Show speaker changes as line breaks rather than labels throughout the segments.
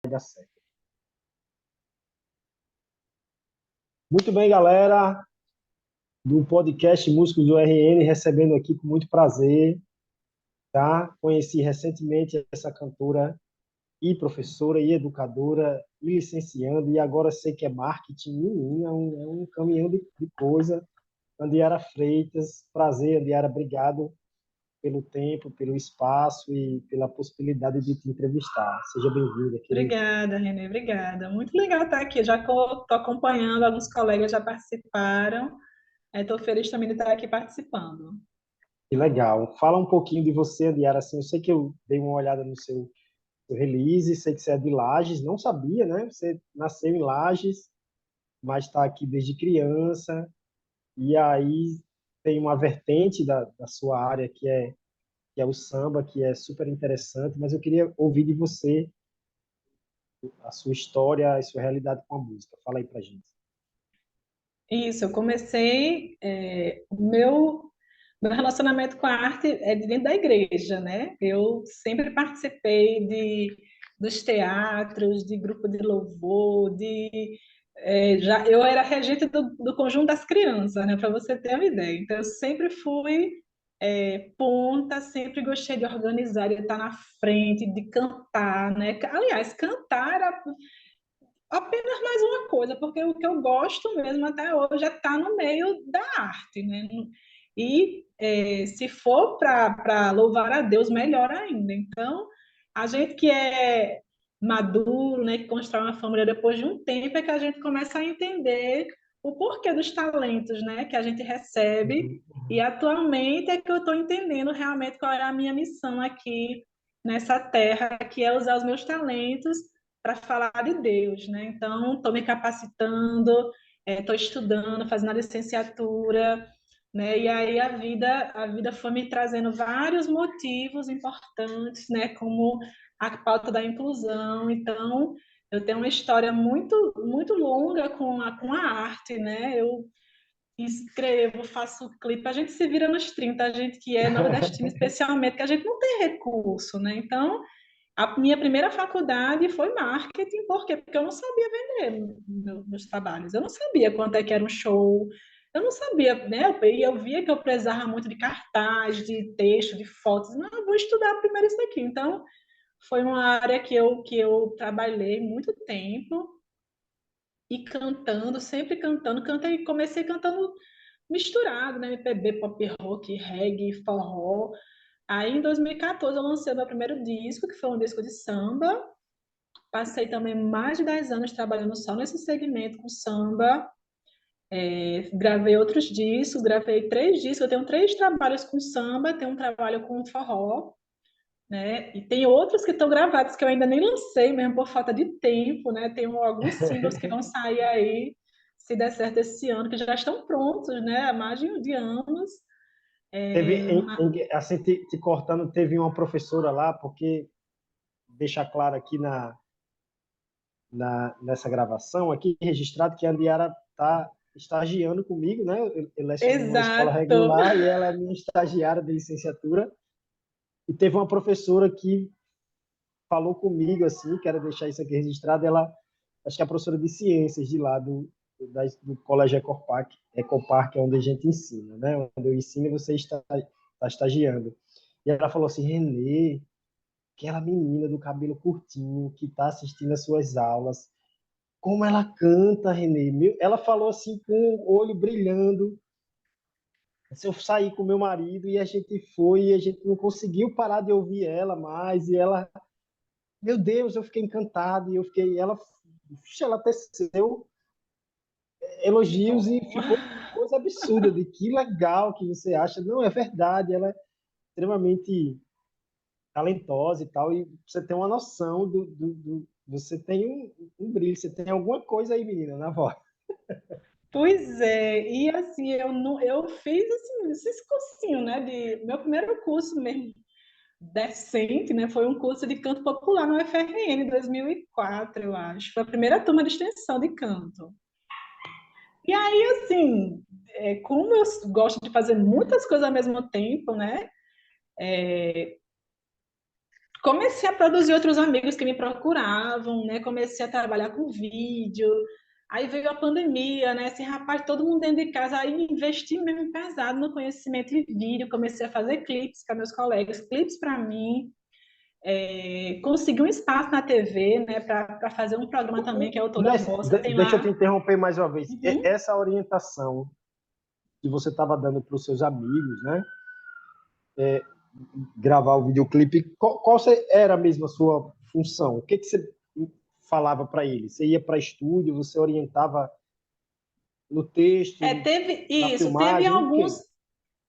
Dar certo. Muito bem, galera, do podcast Músicos do RN, recebendo aqui com muito prazer, tá? Conheci recentemente essa cantora e professora e educadora e licenciando, e agora sei que é marketing, menina, é um caminhão de coisa. Andiara Freitas, prazer, Andiara, obrigado pelo tempo, pelo espaço e pela possibilidade de te entrevistar. Seja bem-vinda, querida.
Obrigada, Renê, obrigada. Muito legal estar aqui. Já estou acompanhando, alguns colegas já participaram. Estou feliz também de estar aqui participando.
Que legal. Fala um pouquinho de você, Andiara, assim, eu sei que eu dei uma olhada no seu release, sei que você é de Lages, não sabia, né? Você nasceu em Lages, mas está aqui desde criança, e aí tem uma vertente da sua área que é o samba, que é super interessante, mas eu queria ouvir de você a sua história, a sua realidade com a música. Fala aí pra gente.
Isso, eu comecei, o meu relacionamento com a arte é de dentro da igreja, né? Eu sempre participei dos teatros, de grupo de louvor, eu era regente do conjunto das crianças, né? Para você ter uma ideia. Então, eu sempre fui ponta, sempre gostei de organizar, de estar na frente, de cantar, né? Aliás, cantar era apenas mais uma coisa, porque o que eu gosto mesmo até hoje é estar no meio da arte, né? E se for para louvar a Deus, melhor ainda. Então, a gente que é maduro, né, que constrói uma família depois de um tempo, é que a gente começa a entender o porquê dos talentos, né, que a gente recebe.
Uhum,
E
uhum.
atualmente é que eu estou entendendo realmente qual é a minha missão aqui nessa terra, que é usar os meus talentos para falar de Deus, né? Então, estou me capacitando, estou estudando, fazendo a licenciatura, né? E aí a vida foi me trazendo vários motivos importantes, né? Como a pauta da inclusão. Então, eu tenho uma história muito, muito longa com a arte, né? Eu escrevo, faço clipe, a gente se vira nos 30, a gente que é nordestino especialmente, que a gente não tem recurso, né? Então, a minha primeira faculdade foi marketing, por quê? Porque eu não sabia vender meus trabalhos. Eu não sabia quanto é que era um show. Eu não sabia, né? Eu via que eu precisava muito de cartaz, de texto, de fotos. Não, eu vou estudar primeiro isso aqui. Então, foi uma área que eu trabalhei muito tempo e cantando, sempre cantando. Cantei, comecei cantando misturado, né? MPB, pop rock, reggae, forró. Aí, em 2014, eu lancei o meu primeiro disco, que foi um disco de samba. Passei também mais de 10 anos trabalhando só nesse segmento com samba. Gravei outros discos, gravei 3 discos. Eu tenho 3 trabalhos com samba, tenho um trabalho com forró, né? E tem outros que estão gravados que eu ainda nem lancei, mesmo por falta de tempo, né? Tenho alguns singles que vão sair aí, se der certo esse ano, que já estão prontos, né? Há mais de anos.
Teve,
É,
assim, te cortando, teve uma professora lá, porque deixar claro aqui nessa gravação, aqui registrado que a Andiara está estagiando comigo, né? Eu leciono numa escola
exato.
regular e ela é minha estagiária de licenciatura. E teve uma professora que falou comigo, assim, quero deixar isso aqui registrado, ela, acho que é a professora de ciências de lá do Colégio Ecopark, é onde a gente ensina, né? Onde eu ensino e você está estagiando. E ela falou assim, Renê, aquela menina do cabelo curtinho que está assistindo as suas aulas, como ela canta, Renê. Ela falou assim com o olho brilhando. Eu saí com meu marido e a gente foi e a gente não conseguiu parar de ouvir ela mais e ela, meu Deus, eu fiquei encantado e eu fiquei, ela teceu
Que
elogios e
bom.
ficou coisa absurda de que legal que você acha. Não, é verdade, ela é extremamente talentosa e tal, e você tem uma noção você tem um brilho, você tem alguma coisa aí, menina, na voz.
Pois é, e assim, eu, não, eu fiz assim, esses cursinhos, né? Meu primeiro curso mesmo decente, né? Foi um curso de canto popular no UFRN em 2004, eu acho. Foi a primeira turma de extensão de canto. E aí, assim, como eu gosto de fazer muitas coisas ao mesmo tempo, né? comecei a produzir outros amigos que me procuravam, né? Comecei a trabalhar com vídeo. Aí veio a pandemia, né? Esse rapaz, todo mundo dentro de casa, aí investi mesmo pesado no conhecimento de vídeo, comecei a fazer clipes para meus colegas, clipes para mim, consegui um espaço na TV, né, para fazer um programa também, que é o Toda Bossa, tem
Deixa eu te
lá.
interromper mais uma vez.
Uhum.
Essa orientação que você estava dando para os seus amigos, né? Gravar o videoclipe, qual era mesmo a sua função? O que, que você falava para eles? Você ia para estúdio, você orientava no texto,
Teve
na
isso,
filmagem, o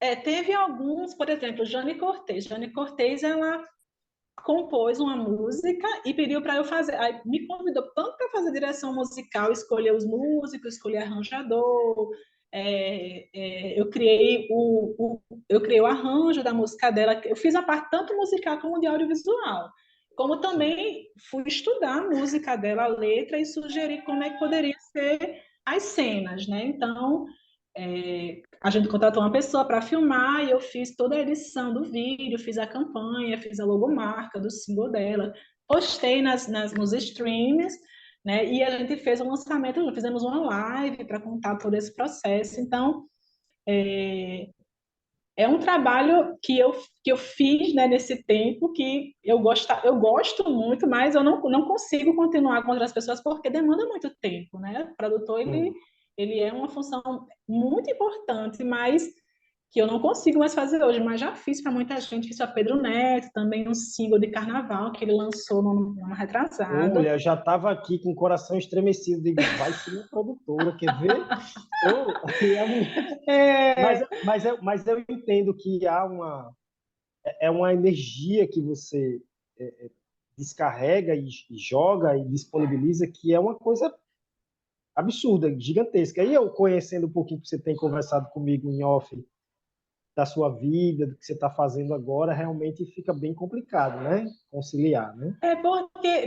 quê?
teve alguns, por exemplo, Jane Cortez. Jane Cortez, ela compôs uma música e pediu para eu fazer. Aí me convidou tanto para fazer direção musical, escolher os músicos, escolher arranjador. Eu criei o arranjo da música dela. Eu fiz a parte tanto musical como de audiovisual. Como
Sim.
também fui estudar a música dela, a letra, e sugerir como é que poderia ser as cenas, né? Então, a gente contratou uma pessoa para filmar e eu fiz toda a edição do vídeo, fiz a campanha, fiz a logomarca do single dela, postei nos streams, né? E a gente fez um lançamento, fizemos uma live para contar todo esse processo. Então, é um trabalho que eu fiz, né, nesse tempo que eu gosto muito, mas eu não consigo continuar com outras pessoas porque demanda muito tempo, né? O produtor,
Hum.
ele é uma função muito importante, mas que eu não consigo mais fazer hoje, mas já fiz para muita gente, fiz para Pedro Neto, também um single de carnaval que ele lançou no ano
Ô,
retrasado.
mulher, eu já estava aqui com o coração estremecido. Digo, vai ser minha produtora, quer ver? Ô, e a mulher...
É,
mas eu entendo que há uma energia que você descarrega e joga e disponibiliza que é uma coisa absurda, gigantesca. E eu conhecendo um pouquinho que você tem conversado comigo em off da sua vida, do que você está fazendo agora, realmente fica bem complicado, né? Conciliar, né?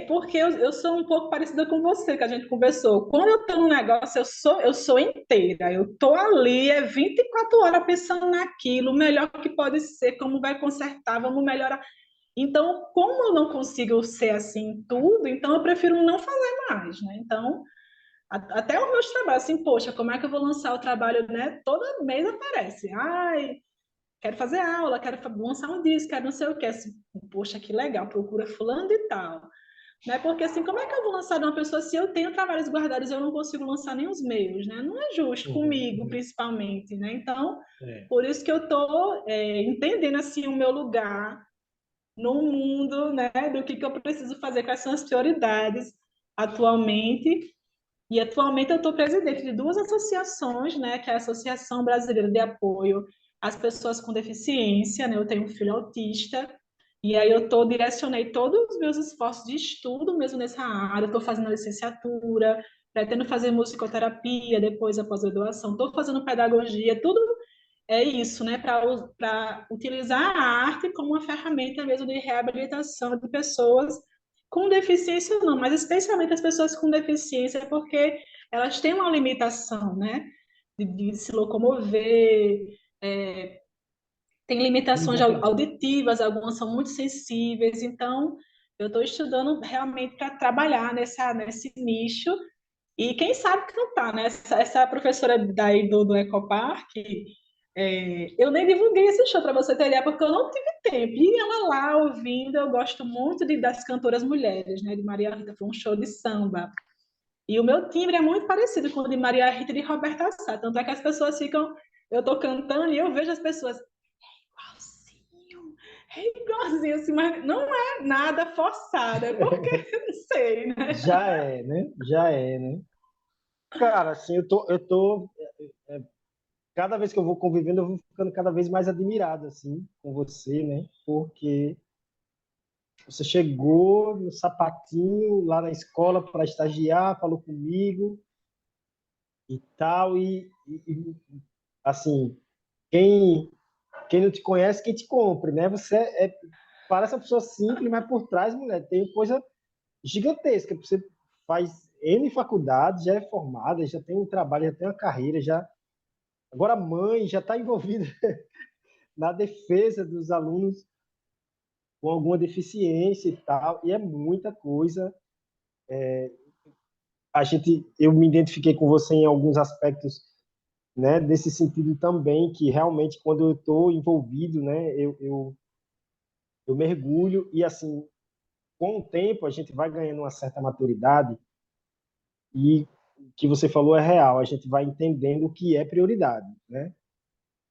porque eu sou um pouco parecida com você, que a gente conversou. Quando eu estou no negócio, eu sou inteira. Eu estou ali, 24 horas pensando naquilo, o melhor que pode ser, como vai consertar, vamos melhorar. Então, como eu não consigo ser assim em tudo, então eu prefiro não fazer mais, né? Então, até os meus trabalhos, assim, poxa, como é que eu vou lançar o trabalho, né? Todo mês aparece. Ai, quero fazer aula, quero lançar um disco, quero não sei o que. Assim, poxa, que legal, procura fulano de tal. Né? Porque assim, como é que eu vou lançar de uma pessoa se eu tenho trabalhos guardados e eu não consigo lançar nem os meus, né? Não é justo
Uhum,
comigo,
uhum.
principalmente, né? Então,
É.
por isso que eu estou entendendo assim o meu lugar no mundo, né? Do que eu preciso fazer, quais são as prioridades atualmente. E atualmente eu estou presidente de duas associações, né? Que é a Associação Brasileira de Apoio às Pessoas com Deficiência, né? Eu tenho um filho autista. E aí direcionei todos os meus esforços de estudo mesmo nessa área. Estou fazendo a licenciatura, pretendo fazer musicoterapia, depois a pós-graduação. Estou fazendo pedagogia, tudo é isso, né? Para utilizar a arte como uma ferramenta mesmo de reabilitação de pessoas com deficiência ou não, mas especialmente as pessoas com deficiência, porque elas têm uma limitação, né? De se locomover, tem limitações
Exatamente.
auditivas, algumas são muito sensíveis, então eu estou estudando realmente para trabalhar nesse nicho e quem sabe cantar, né? Essa professora daí do Ecopark, eu nem divulguei esse show para você ter ideia, porque eu não tive tempo. E ela lá ouvindo, eu gosto muito das cantoras mulheres, né? De Maria Rita, foi um show de samba. E o meu timbre é muito parecido com o de Maria Rita e de Roberta Sá. Tanto é que as pessoas ficam, eu estou cantando e eu vejo as pessoas, igualzinho, é igualzinho, assim, mas não é nada forçado, é porque eu não sei, né?
Já é, né? Já é, né? Cara, assim, cada vez que eu vou convivendo, eu vou ficando cada vez mais admirado, assim, com você, né? Porque você chegou no sapatinho lá na escola para estagiar, falou comigo e tal, assim, quem, quem não te conhece, quem te compre, né? Parece uma pessoa simples, mas por trás, mulher, tem coisa gigantesca. Você faz N faculdades, já é formada, já tem um trabalho, já tem uma carreira, já agora mãe, já está envolvida na defesa dos alunos com alguma deficiência e tal, e é muita coisa. Eu me identifiquei com você em alguns aspectos, né, desse sentido também, que realmente quando eu estou envolvido, né, eu mergulho e assim, com o tempo a gente vai ganhando uma certa maturidade e o que você falou é real, a gente vai entendendo o que é prioridade, né?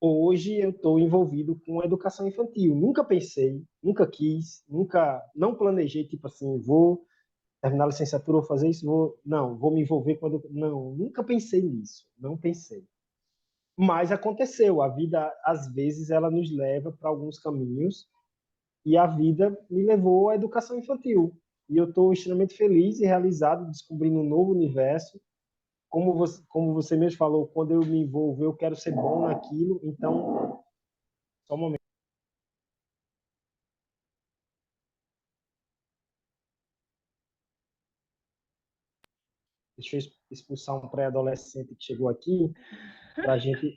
Hoje eu estou envolvido com a educação infantil. Nunca pensei, nunca quis, nunca, não planejei, tipo assim, vou terminar a licenciatura, vou fazer isso, vou me envolver com a educação. Não, nunca pensei nisso, não pensei. Mas aconteceu, a vida, às vezes, ela nos leva para alguns caminhos e a vida me levou à educação infantil. E eu estou extremamente feliz e realizado, descobrindo um novo universo. Como você mesmo falou, quando eu me envolvo, eu quero ser bom naquilo. Então, só um momento. Deixa eu expulsar um pré-adolescente que chegou aqui, para a gente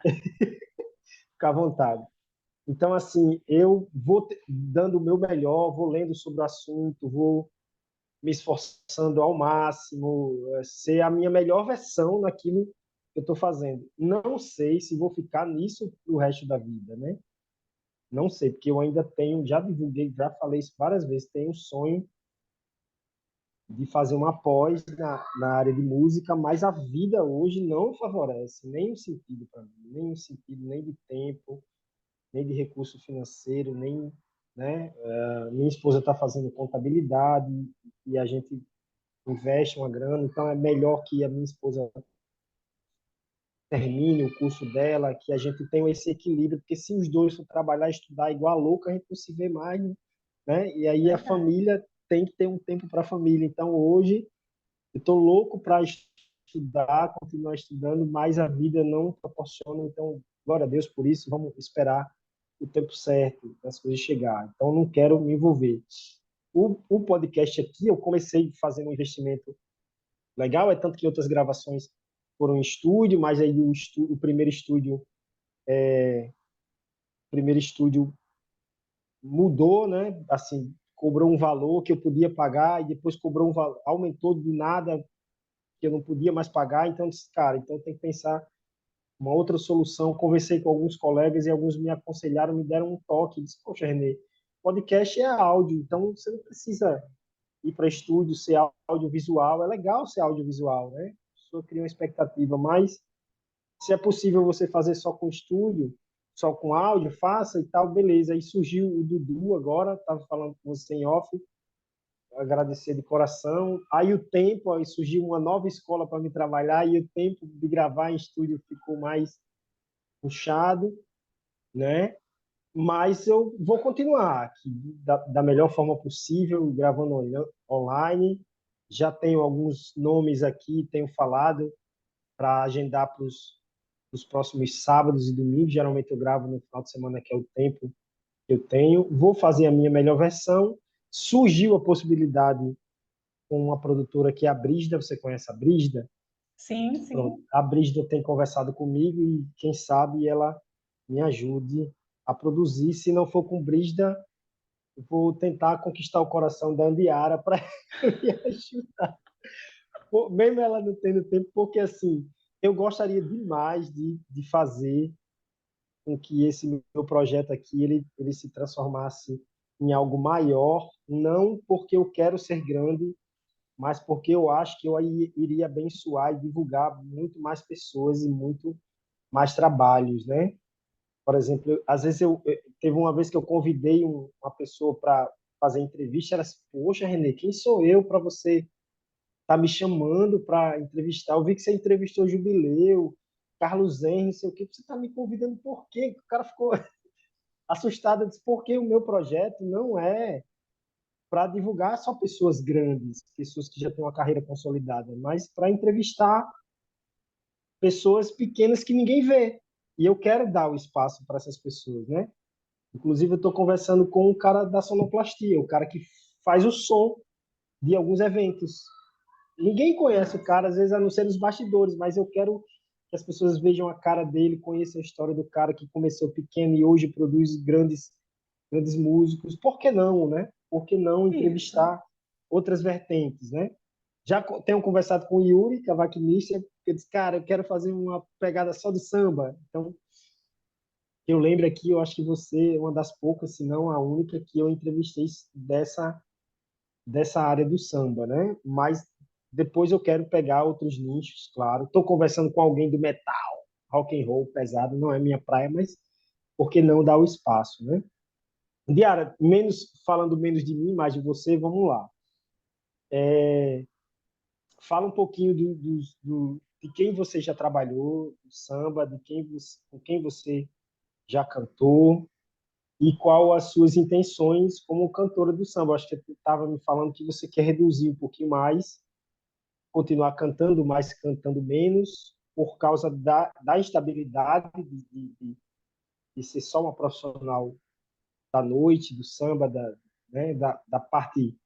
ficar à vontade. Então, assim, eu vou dando o meu melhor, vou lendo sobre o assunto, vou me esforçando ao máximo, ser a minha melhor versão naquilo que eu estou fazendo. Não sei se vou ficar nisso o resto da vida, né? Não sei, porque eu ainda tenho, já divulguei, já falei isso várias vezes, tenho um sonho de fazer uma pós na área de música, mas a vida hoje não favorece nem o sentido para mim, nem o sentido nem de tempo, nem de recurso financeiro, nem, né? Minha esposa está fazendo contabilidade e a gente investe uma grana, então é melhor que a minha esposa termine o curso dela, que a gente tenha esse equilíbrio, porque se os dois for trabalhar e estudar igual a louca, a gente não se vê mais, né? E aí a
Verdade.
família tem que ter um tempo para a família. Então hoje eu estou louco para estudar, continuar estudando, mas a vida não proporciona. Então, glória a Deus por isso, vamos esperar o tempo certo das coisas chegar. Então, não quero me envolver. O podcast aqui, eu comecei fazendo um investimento legal, é tanto que outras gravações foram em estúdio, mas aí o primeiro estúdio mudou, né? Assim, cobrou um valor que eu podia pagar e depois cobrou aumentou do nada que eu não podia mais pagar, então disse, cara, então tem que pensar uma outra solução. Conversei com alguns colegas e alguns me aconselharam, me deram um toque, disse, poxa, Renê, podcast é áudio, então você não precisa ir para estúdio, ser audiovisual, é legal ser audiovisual, né? A pessoa cria uma expectativa, mas se é possível você fazer só com estúdio, só com áudio, faça e tal, beleza. Aí surgiu o Dudu agora, estava falando com você em off, agradecer de coração. Aí o tempo, aí surgiu uma nova escola para me trabalhar e o tempo de gravar em estúdio ficou mais puxado, né? Mas eu vou continuar aqui da melhor forma possível, gravando online. Já tenho alguns nomes aqui, tenho falado para agendar para os próximos sábados e domingos. Geralmente eu gravo no final de semana, que é o tempo que eu tenho. Vou fazer a minha melhor versão. Surgiu a possibilidade com uma produtora que é a Brígida, você conhece a Brígida?
Sim,
Pronto,
sim.
a Brígida tem conversado comigo e quem sabe ela me ajude a produzir. Se não for com Brígida, eu vou tentar conquistar o coração da Andiara para me ajudar. Mesmo ela não tendo tempo, porque assim, eu gostaria demais de fazer com que esse meu projeto aqui ele se transformasse em algo maior, não porque eu quero ser grande, mas porque eu acho que eu iria abençoar e divulgar muito mais pessoas e muito mais trabalhos, né? Por exemplo, às vezes teve uma vez que eu convidei uma pessoa para fazer entrevista, ela disse, poxa, Renê, quem sou eu para você tá me chamando para entrevistar? Eu vi que você entrevistou Jubileu, Carlos Henry, não sei o que, você está me convidando por quê? O cara ficou assustado, disse, porque o meu projeto não é para divulgar só pessoas grandes, pessoas que já têm uma carreira consolidada, mas para entrevistar pessoas pequenas que ninguém vê. E eu quero dar o espaço para essas pessoas, né? Inclusive, eu estou conversando com o cara da sonoplastia, o cara que faz o som de alguns eventos. Ninguém conhece o cara, às vezes, a não ser nos bastidores, mas eu quero que as pessoas vejam a cara dele, conheçam a história do cara que começou pequeno e hoje produz grandes músicos, por que não, né? Por que não
Isso.
entrevistar outras vertentes, né? Já tenho conversado com o Yuri, cavaquinista, que disse, cara, eu quero fazer uma pegada só de samba. Então, eu lembro aqui, eu acho que você é uma das poucas, se não a única, que eu entrevistei dessa área do samba, né? Mas depois eu quero pegar outros nichos, claro. Estou conversando com alguém do metal, rock and roll pesado, não é minha praia, mas por que não dar o espaço, né? Diara, falando menos de mim, mais de você, vamos lá. Fala um pouquinho de quem você já trabalhou, do samba, com quem você já cantou e qual as suas intenções como cantora do samba. Acho que você estava me falando que você quer reduzir um pouquinho mais, continuar cantando mais, cantando menos, por causa da instabilidade de ser só uma profissional da noite, do samba, né, da parte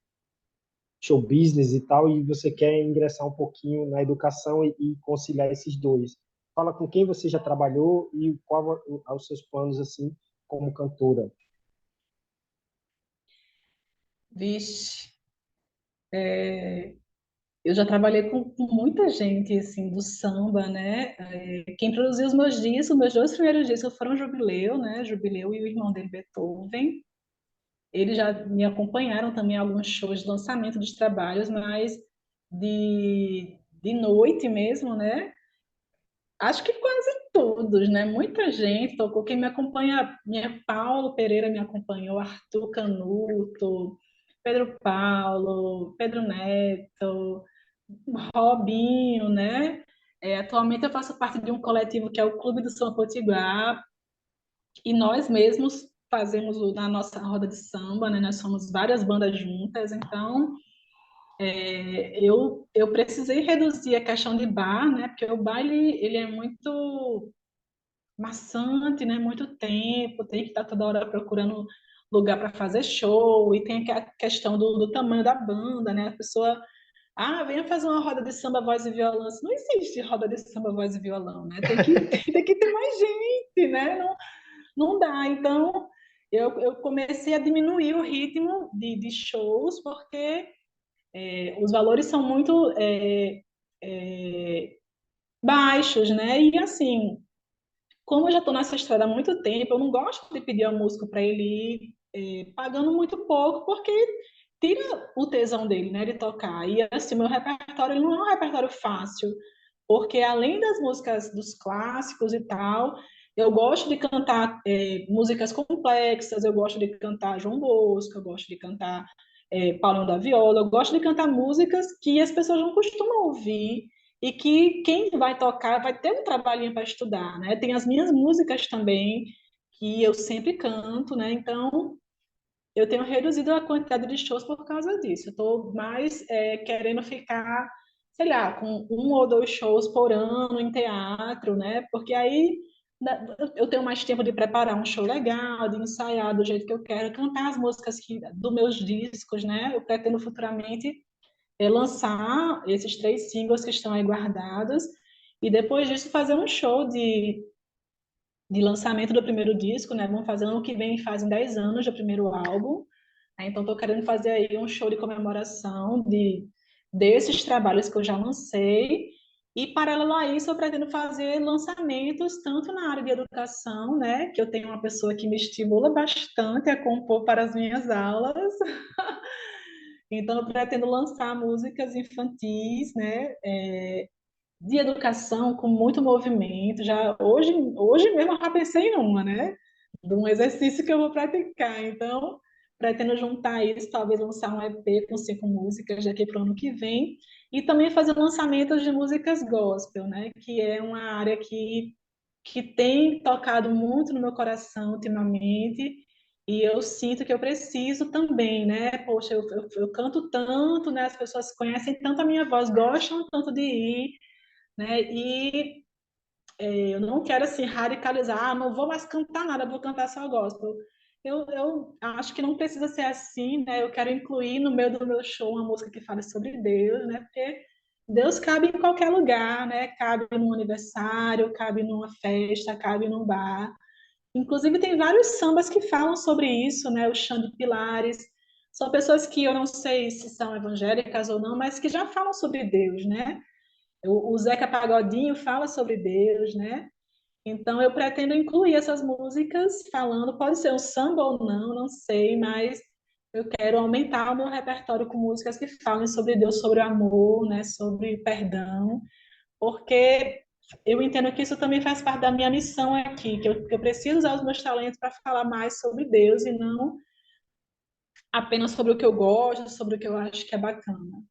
show business e tal, e você quer ingressar um pouquinho na educação e conciliar esses dois. Fala com quem você já trabalhou e qual os seus planos assim como cantora.
Vixe, eu já trabalhei com muita gente, assim, do samba, né? Quem produziu os meus dois primeiros discos foram o Jubileu, né? Jubileu e o irmão dele, Beethoven. Eles já me acompanharam também em alguns shows de lançamento dos trabalhos, mas de noite mesmo, né? Acho que quase todos, né? Muita gente tocou. Quem me acompanha, minha Paulo Pereira me acompanhou, Arthur Canuto, Pedro Paulo, Pedro Neto, Robinho, né? Atualmente eu faço parte de um coletivo que é o Clube do São Potiguar, e nós mesmos fazemos na nossa roda de samba, né? Nós somos várias bandas juntas, então eu precisei reduzir a questão de bar, né? Porque o baile ele é muito maçante, né? Muito tempo, tem que estar toda hora procurando lugar para fazer show, e tem a questão do tamanho da banda, né? A pessoa, venha fazer uma roda de samba, voz e violão. Não existe roda de samba, voz e violão, né? Tem que ter mais gente, né? Não, não dá. Então, eu comecei a diminuir o ritmo de shows, porque os valores são muito é, baixos, né? E assim, como eu já estou nessa estrada há muito tempo, eu não gosto de pedir ao músico para ele ir pagando muito pouco, porque tira o tesão dele, né, de tocar. E assim, meu repertório ele não é um repertório fácil, porque além das músicas dos clássicos e tal, eu gosto de cantar músicas complexas, eu gosto de cantar João Bosco, eu gosto de cantar Paulinho da Viola, eu gosto de cantar músicas que as pessoas não costumam ouvir e que quem vai tocar vai ter um trabalhinho para estudar, né? Tem as minhas músicas também que eu sempre canto, né? Então eu tenho reduzido a quantidade de shows por causa disso. Eu estou mais querendo ficar, sei lá, com um ou dois shows por ano em teatro, né? Porque aí eu tenho mais tempo de preparar um show legal, de ensaiar do jeito que eu quero, cantar as músicas dos meus discos, né? Eu pretendo futuramente lançar esses 3 singles que estão aí guardados e depois disso fazer um show de lançamento do primeiro disco, né? Vamos fazer ano que vem, fazem 10 anos do primeiro álbum. Né? Então, estou querendo fazer aí um show de comemoração desses trabalhos que eu já lancei. E, paralelo a isso, eu pretendo fazer lançamentos tanto na área de educação, né? Que eu tenho uma pessoa que me estimula bastante a compor para as minhas aulas. Então, eu pretendo lançar músicas infantis, né? De educação com muito movimento. Já hoje mesmo eu já pensei em uma, né? De um exercício que eu vou praticar. Então, pretendo juntar isso, talvez lançar um EP com 5 músicas daqui para o ano que vem. E também fazer lançamentos de músicas gospel, né? Que é uma área que tem tocado muito no meu coração ultimamente. E eu sinto que eu preciso também, né? Poxa, eu canto tanto, né? As pessoas conhecem tanto a minha voz, gostam tanto de ir, né? E eu não quero assim radicalizar, não vou mais cantar nada, vou cantar só gospel. Eu acho que não precisa ser assim, né? Eu quero incluir no meio do meu show uma música que fale sobre Deus, né? Porque Deus cabe em qualquer lugar, né? Cabe num aniversário, cabe numa festa, cabe num bar. Inclusive, tem vários sambas que falam sobre isso, né? O Xande Pilares. São pessoas que eu não sei se são evangélicas ou não, mas que já falam sobre Deus, né? O Zeca Pagodinho fala sobre Deus, né? Então, eu pretendo incluir essas músicas falando, pode ser um samba ou não, não sei, mas eu quero aumentar o meu repertório com músicas que falem sobre Deus, sobre o amor, né? Sobre perdão, porque eu entendo que isso também faz parte da minha missão aqui, que eu preciso usar os meus talentos para falar mais sobre Deus e não apenas sobre o que eu gosto, sobre o que eu acho que é bacana.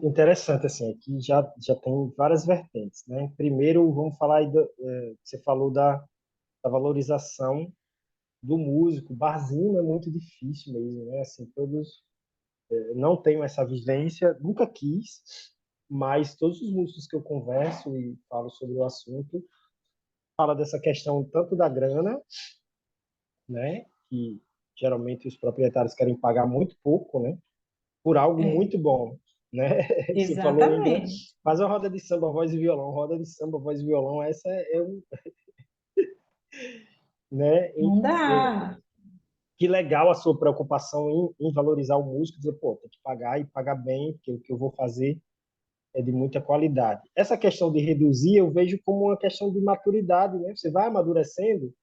Interessante, assim, aqui já tem várias vertentes, né? Primeiro, vamos falar aí, você falou da valorização do músico. Barzinho é muito difícil mesmo, né? Assim, todos não tenho essa vivência, nunca quis, mas todos os músicos que eu converso e falo sobre o assunto, fala dessa questão tanto da grana, né? Que geralmente os proprietários querem pagar muito pouco, né? Por algo
É,
muito bom, né? Você falou ainda,
exatamente.
faz uma roda de samba, voz e violão, roda de samba, voz e violão, essa né?
Não dá.
Que legal a sua preocupação em valorizar o músico, dizer, pô, tem que pagar e pagar bem, porque o que eu vou fazer é de muita qualidade. Essa questão de reduzir, eu vejo como uma questão de maturidade, né? Você vai amadurecendo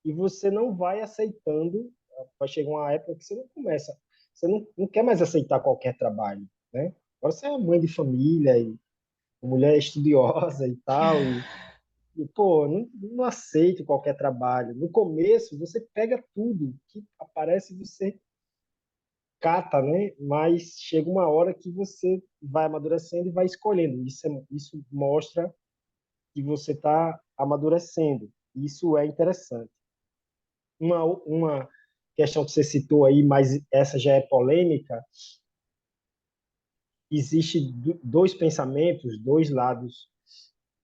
e você não vai aceitando, vai chegar uma época que você não começa, você não quer mais aceitar qualquer trabalho, né? Agora você é mãe de família e mulher estudiosa e tal, e pô, não aceito qualquer trabalho. No começo, você pega tudo que aparece, você cata, né? Mas chega uma hora que você vai amadurecendo e vai escolhendo. Isso mostra que você está amadurecendo. Isso é interessante. Uma questão que você citou aí, mas essa já é polêmica, existe dois pensamentos, dois lados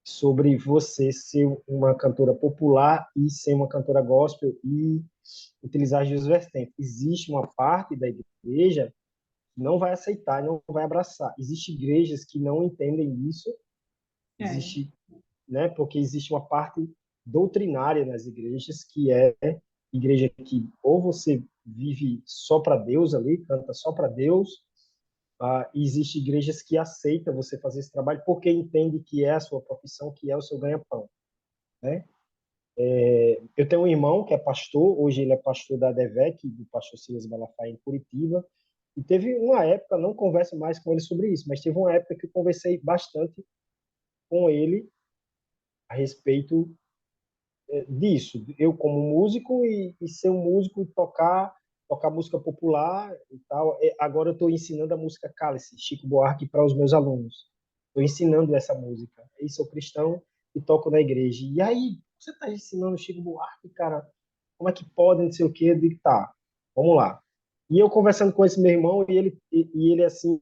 sobre você ser uma cantora popular e ser uma cantora gospel e utilizar as duas vertentes. Existe uma parte da igreja que não vai aceitar, não vai abraçar. Existem igrejas que não entendem isso,
É.
existe, né, porque existe uma parte doutrinária nas igrejas que é igreja que ou você vive só para Deus ali, canta só para Deus, existe igrejas que aceitam você fazer esse trabalho porque entende que é a sua profissão, que é o seu ganha-pão, né? Eu tenho um irmão que é pastor, hoje ele é pastor da ADVEC, do pastor Silas Malafaia, em Curitiba, e teve uma época, não converso mais com ele sobre isso, mas teve uma época que eu conversei bastante com ele a respeito disso. Eu como músico e ser um músico e tocar música popular e tal. Agora eu estou ensinando a música Cálice, Chico Buarque, para os meus alunos. Estou ensinando essa música. Eu sou cristão e toco na igreja. E aí, você está ensinando Chico Buarque, cara? Como é que pode, não sei o quê? Eu digo, tá, vamos lá. E eu conversando com esse meu irmão, e ele assim,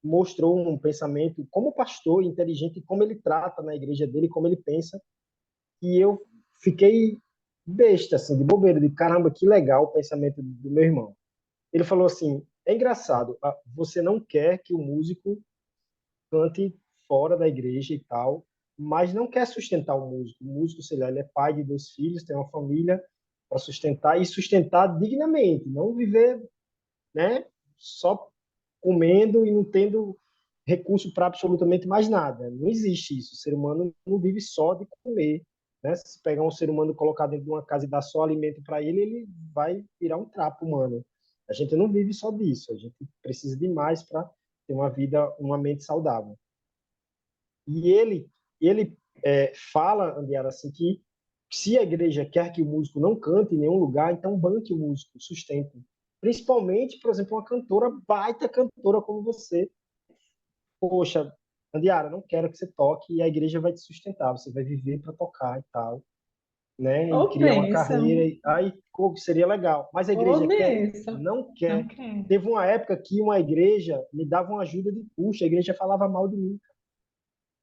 mostrou um pensamento, como pastor inteligente, como ele trata na igreja dele, como ele pensa, e eu fiquei besta, assim, de bobeira, de caramba, que legal o pensamento do meu irmão. Ele falou assim: é engraçado, você não quer que o músico cante fora da igreja e tal, mas não quer sustentar o músico. O músico, sei lá, ele é pai de 2 filhos, tem uma família para sustentar e sustentar dignamente, não viver, né, só comendo e não tendo recurso para absolutamente mais nada. Não existe isso. O ser humano não vive só de comer. Né? Se pegar um ser humano e colocar dentro de uma casa e dar só alimento para ele, ele vai virar um trapo humano. A gente não vive só disso. A gente precisa de mais para ter uma vida, uma mente saudável. E ele fala, Andiara, assim, que se a igreja quer que o músico não cante em nenhum lugar, então banque o músico, sustente. Principalmente, por exemplo, uma cantora, baita cantora como você. Poxa, Andiara, não quero que você toque e a igreja vai te sustentar, você vai viver para tocar e tal, né? E
Ou
criar uma
bênção,
carreira, aí seria legal. Mas a
ou
igreja quer?
bênção.
Não
Não
quer.
quero.
Teve uma época que uma igreja me dava uma ajuda de custo, a igreja falava mal de mim,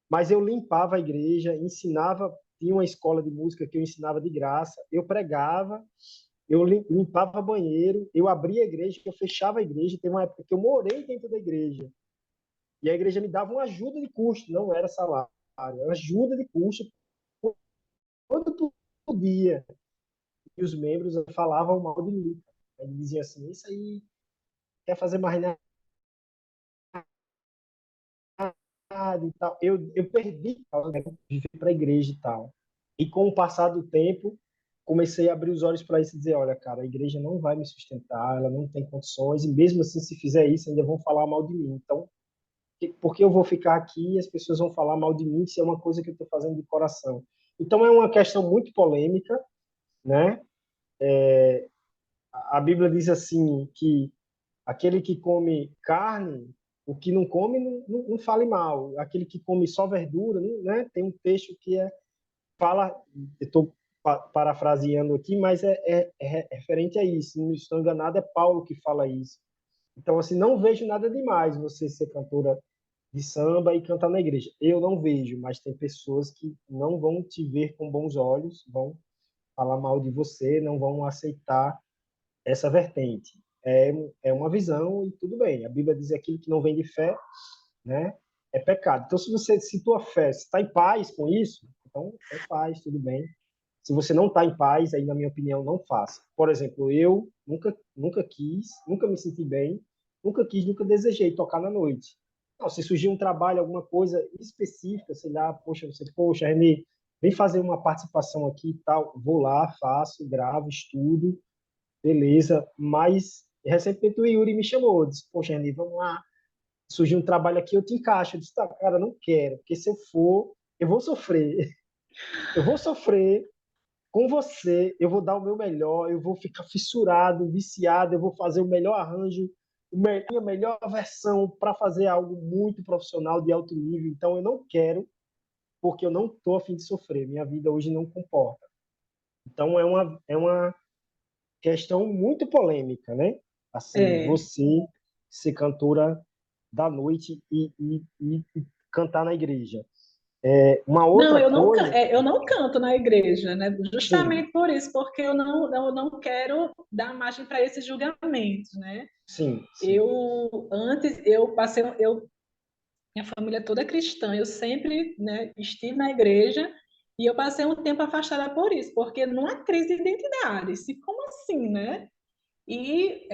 mas eu limpava a igreja, ensinava, tinha uma escola de música que eu ensinava de graça, eu pregava, eu limpava banheiro, eu abria a igreja, eu fechava a igreja, teve uma época que eu morei dentro da igreja, e a igreja me dava uma ajuda de custo, não era salário, era ajuda de custo. Quando tu dia. E os membros falavam mal de mim. Eles diziam assim, isso aí quer fazer mais nada e tal. Eu perdi de vir para a igreja e tal. E com o passar do tempo, comecei a abrir os olhos para isso e dizer, olha, cara, a igreja não vai me sustentar, ela não tem condições, e mesmo assim, se fizer isso, ainda vão falar mal de mim. Então, por que eu vou ficar aqui e as pessoas vão falar mal de mim se é uma coisa que eu estou fazendo de coração? Então, é uma questão muito polêmica, né? A Bíblia diz assim que aquele que come carne, o que não come, não fale mal. Aquele que come só verdura, né? Tem um texto que fala, eu estou parafraseando aqui, mas é referente a isso. Se não estou enganado, é Paulo que fala isso. Então, assim, não vejo nada demais você ser cantora de samba e cantar na igreja. Eu não vejo, mas tem pessoas que não vão te ver com bons olhos, vão falar mal de você, não vão aceitar essa vertente. É uma visão e tudo bem. A Bíblia diz que aquilo que não vem de fé, né, é pecado. Então, se tua fé está em paz com isso, então é paz, tudo bem. Se você não está em paz, aí, na minha opinião, não faça. Por exemplo, eu nunca quis, nunca me senti bem, nunca desejei tocar na noite. Não, se surgir um trabalho, alguma coisa específica, sei lá, poxa, Renê, vem fazer uma participação aqui e tal, vou lá, faço, gravo, estudo, beleza, mas recentemente o Yuri me chamou, disse, poxa, Renê, vamos lá, surgiu um trabalho aqui, eu te encaixo. Eu disse, tá, cara, não quero, porque se eu for, eu vou sofrer. Eu vou sofrer com você, eu vou dar o meu melhor, eu vou ficar fissurado, viciado, eu vou fazer o melhor arranjo, a melhor versão para fazer algo muito profissional, de alto nível. Então, eu não quero, porque eu não estou a fim de sofrer. Minha vida hoje não comporta. Então, é uma questão muito polêmica, né? Assim,
É.
você ser cantora da noite e cantar na igreja. Uma
Não,
outra coisa,
eu não canto na igreja, né?
sim,
Justamente por isso, porque eu não quero dar margem para esses julgamentos, né?
sim, sim.
Eu minha família toda é cristã, eu sempre, né, estive na igreja e eu passei um tempo afastada por isso, porque numa crise de identidade, se como assim, né? E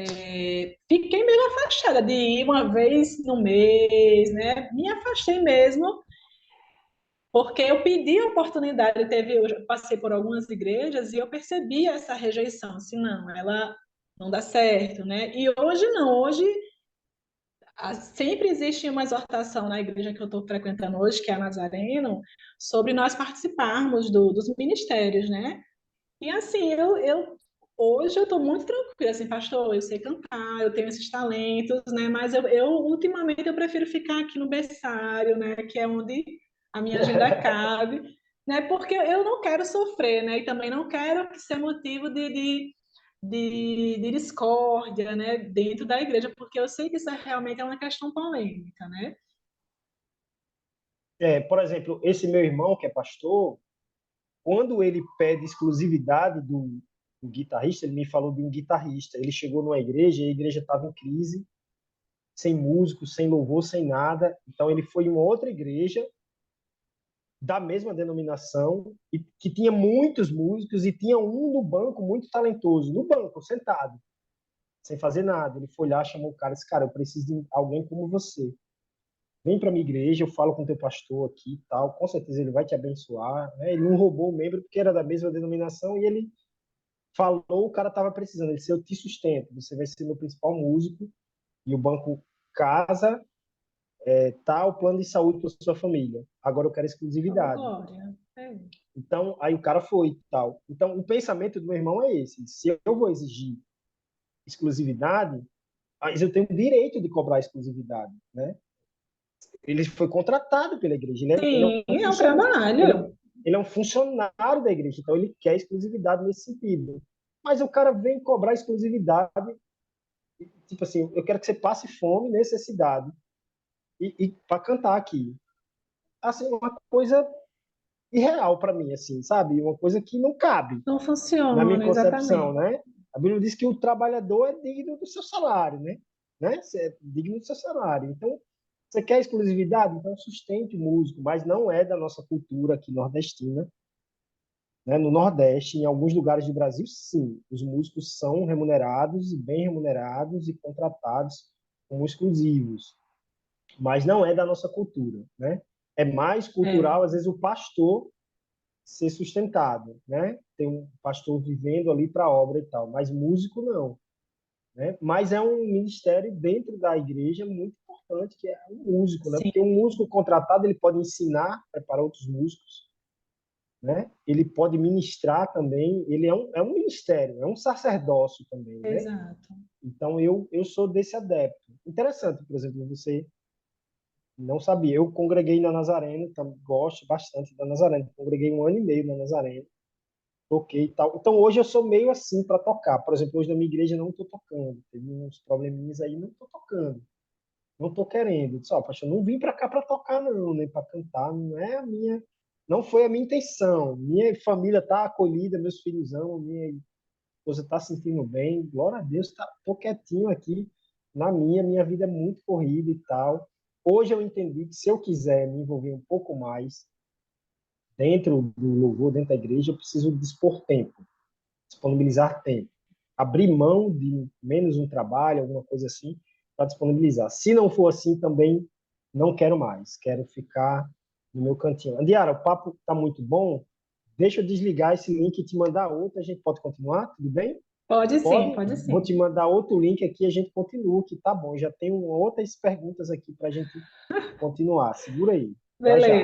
fiquei meio afastada de ir uma vez no mês, né? Me afastei mesmo porque eu pedi a oportunidade, eu passei por algumas igrejas e eu percebi essa rejeição, assim, não, ela não dá certo, né? E hoje não, hoje sempre existe uma exortação na igreja que eu estou frequentando hoje, que é a Nazareno, sobre nós participarmos dos ministérios, né? E assim, hoje eu estou muito tranquila, assim, pastor, eu sei cantar, eu tenho esses talentos, né? Mas ultimamente eu prefiro ficar aqui no berçário, né? Que é onde a minha agenda cabe, né? Porque eu não quero sofrer, né? E também não quero ser motivo de discórdia, né? Dentro da igreja, porque eu sei que isso realmente é uma questão polêmica, né?
Por exemplo, esse meu irmão que é pastor, quando ele pede exclusividade do guitarrista, ele me falou de um guitarrista. Ele chegou numa igreja e a igreja estava em crise, sem músico, sem louvor, sem nada. Então ele foi em uma outra igreja da mesma denominação e que tinha muitos músicos e tinha um no banco muito talentoso, no banco, sentado, sem fazer nada. Ele foi lá, chamou o cara e disse, cara, eu preciso de alguém como você. Vem para minha igreja, eu falo com o teu pastor aqui e tal, com certeza ele vai te abençoar. Né? Ele não roubou o membro porque era da mesma denominação e ele falou, o cara estava precisando. Ele disse, eu te sustento, você vai ser meu principal músico e o banco casa, tá o plano de saúde para sua família. Agora eu quero
Oh,
exclusividade.
glória. É.
Então, aí o cara foi e tal. Então, o pensamento do meu irmão é esse. Se eu vou exigir exclusividade, mas eu tenho o direito de cobrar exclusividade, né? Ele foi contratado pela igreja. Ele é
Sim,
um
é um
funcionário, ele é um,
trabalho.
ele é um funcionário da igreja, então ele quer exclusividade nesse sentido. Mas o cara vem cobrar exclusividade, tipo assim, eu quero que você passe fome, necessidade, e para cantar aqui. Assim, uma coisa irreal para mim, assim, sabe? Uma coisa que não cabe
Não
na minha
funciona,
concepção,
exatamente.
né? A Bíblia diz que o trabalhador é digno do seu salário, né? Você é digno do seu salário. Então, você quer exclusividade? Então, sustente o músico, mas não é da nossa cultura aqui nordestina né? No Nordeste, em alguns lugares do Brasil, sim, os músicos são remunerados, e bem remunerados e contratados como exclusivos, mas não é da nossa cultura, né? É mais
É,
cultural, às vezes, o pastor ser sustentado, né? Tem um pastor vivendo ali para a obra e tal, mas músico não, né? Mas é um ministério dentro da igreja muito importante, que é o músico, né?
sim,
Porque um músico contratado, ele pode ensinar, preparar outros músicos, né? Ele pode ministrar também, ele é um ministério, é um sacerdócio também, né?
exato.
Então eu sou desse adepto. Interessante, por exemplo, você não sabia, eu congreguei na Nazareno, gosto bastante da Nazareno, congreguei 1 ano e meio na Nazareno, toquei e tal. Então hoje eu sou meio assim para tocar. Por exemplo, hoje na minha igreja não estou tocando, teve uns probleminhas aí, não estou tocando, não estou querendo. Eu disse, ó, pastor, não vim para cá para tocar não, nem para cantar, não é a minha, não foi a minha intenção. Minha família está acolhida, meus filhos amam, minha esposa está se sentindo bem, glória a Deus, tô quietinho aqui na minha vida é muito corrida e tal. Hoje eu entendi que se eu quiser me envolver um pouco mais dentro do louvor, dentro da igreja, eu preciso dispor tempo, disponibilizar tempo, abrir mão de menos um trabalho, alguma coisa assim, para disponibilizar. Se não for assim, também não quero mais, quero ficar no meu cantinho. Andiara, o papo está muito bom. Deixa eu desligar esse link e te mandar outro, a gente pode continuar, tudo bem?
Pode sim,
Pode?
pode
Vou te
sim.
mandar outro link aqui, a gente continua, que tá bom. Já tenho outras perguntas aqui para a gente continuar. Segura aí. Já, já.
Beleza.